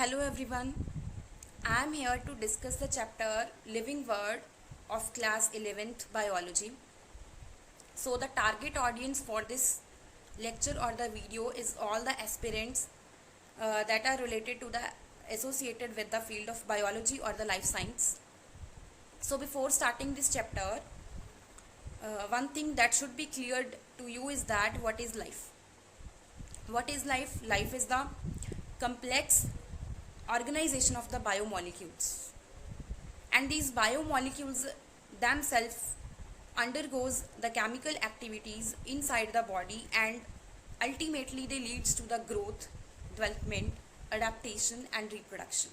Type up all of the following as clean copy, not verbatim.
Hello everyone, I am here to discuss the chapter Living World of class 11th biology. So the target audience for this lecture or the video is all the aspirants that are related to the associated with the field of biology or the life science. So before starting this chapter, one thing that should be cleared to you is that what is life? What is life? Life is the complex organization of the biomolecules, and these biomolecules themselves undergoes the chemical activities inside the body, and ultimately they leads to the growth, development, adaptation and reproduction.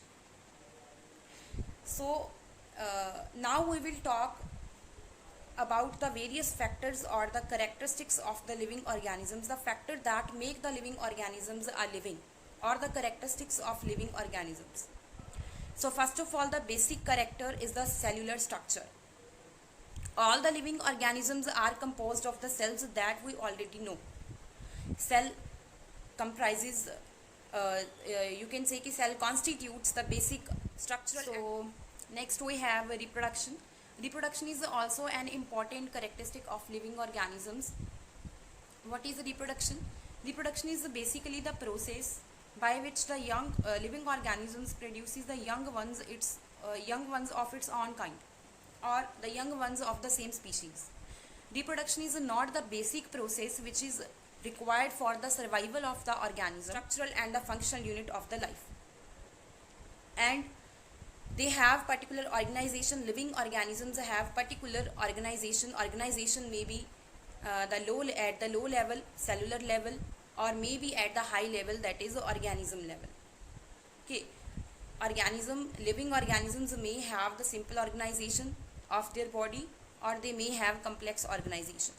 So now we will talk about the various factors or the characteristics of the living organisms, the factor that make the living organisms are living, or the characteristics of living organisms. So first of all, the basic character is the cellular structure. All the living organisms are composed of the cells that we already know. Cell comprises, you can say कि cell constitutes the basic structural. So next we have reproduction. Reproduction is also an important characteristic of living organisms. What is reproduction? Reproduction is basically the process by which the young living organisms produces the young ones of its own kind, or the young ones of the same species. Reproduction is not the basic process which is required for the survival of the organism, structural and the functional unit of the life. And they have particular organization. Living organisms have particular organization. Organization may be at the low level, cellular level, or maybe at the high level, that is organism level. Okay, living organisms may have the simple organization of their body, or they may have complex organization.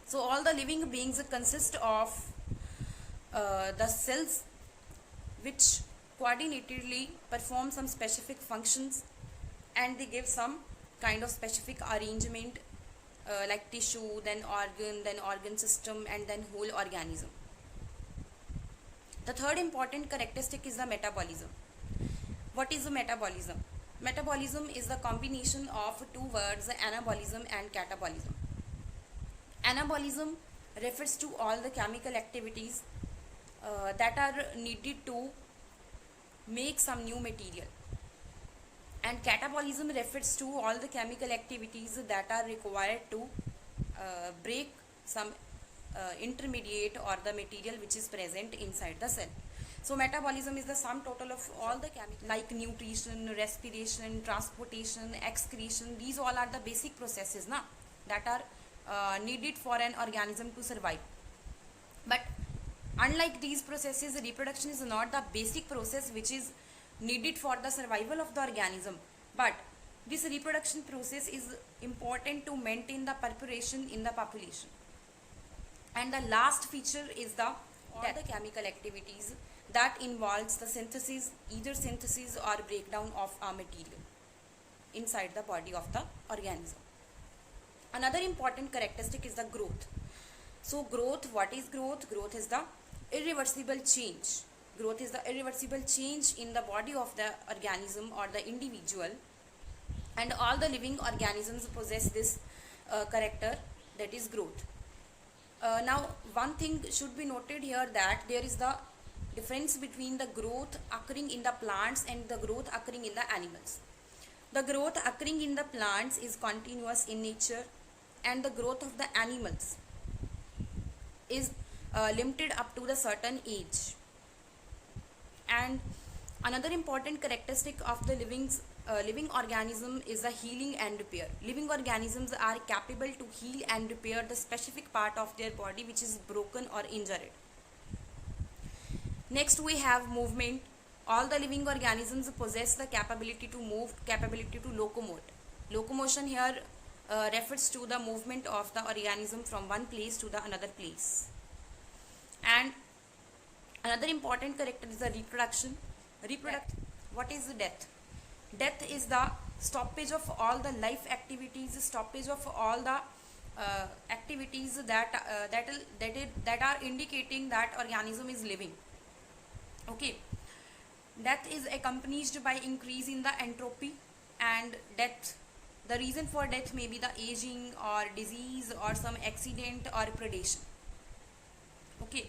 So all the living beings consist of the cells which coordinatedly perform some specific functions, and they give some kind of specific arrangement, like tissue, then organ system, and then whole organism. The third important characteristic is the metabolism. What is the metabolism? Metabolism is the combination of two words, anabolism and catabolism. Anabolism refers to all the chemical activities that are needed to make some new material, and catabolism refers to all the chemical activities that are required to break some intermediate or the material which is present inside the cell. So metabolism is the sum total of all the chemicals like nutrition, respiration, transportation, excretion. These all are the basic processes that are needed for an organism to survive. But unlike these processes, reproduction is not the basic process which is needed for the survival of the organism, but this reproduction process is important to maintain the perpetuation in the population. And the last feature is all the chemical activities that involves the either synthesis or breakdown of a material inside the body of the organism. Another important characteristic is the growth. So growth, what is growth? Growth is the irreversible change. Growth is the irreversible change in the body of the organism or the individual, and all the living organisms possess this character, that is growth. Now one thing should be noted here, that there is the difference between the growth occurring in the plants and the growth occurring in the animals. The growth occurring in the plants is continuous in nature, and the growth of the animals is limited up to the certain age. And another important characteristic of the living organism is the healing and repair. Living organisms are capable to heal and repair the specific part of their body which is broken or injured. Next we have movement. All the living organisms possess the capability to move, capability to locomote. Locomotion here refers to the movement of the organism from one place to the another place. And another important character is the reproduction. What is the death? Death is the stoppage of all the life activities, stoppage of all the activities that are indicating that organism is living. Okay, Death is accompanied by increase in the entropy and death. The reason for death may be the aging or disease or some accident or predation. Okay.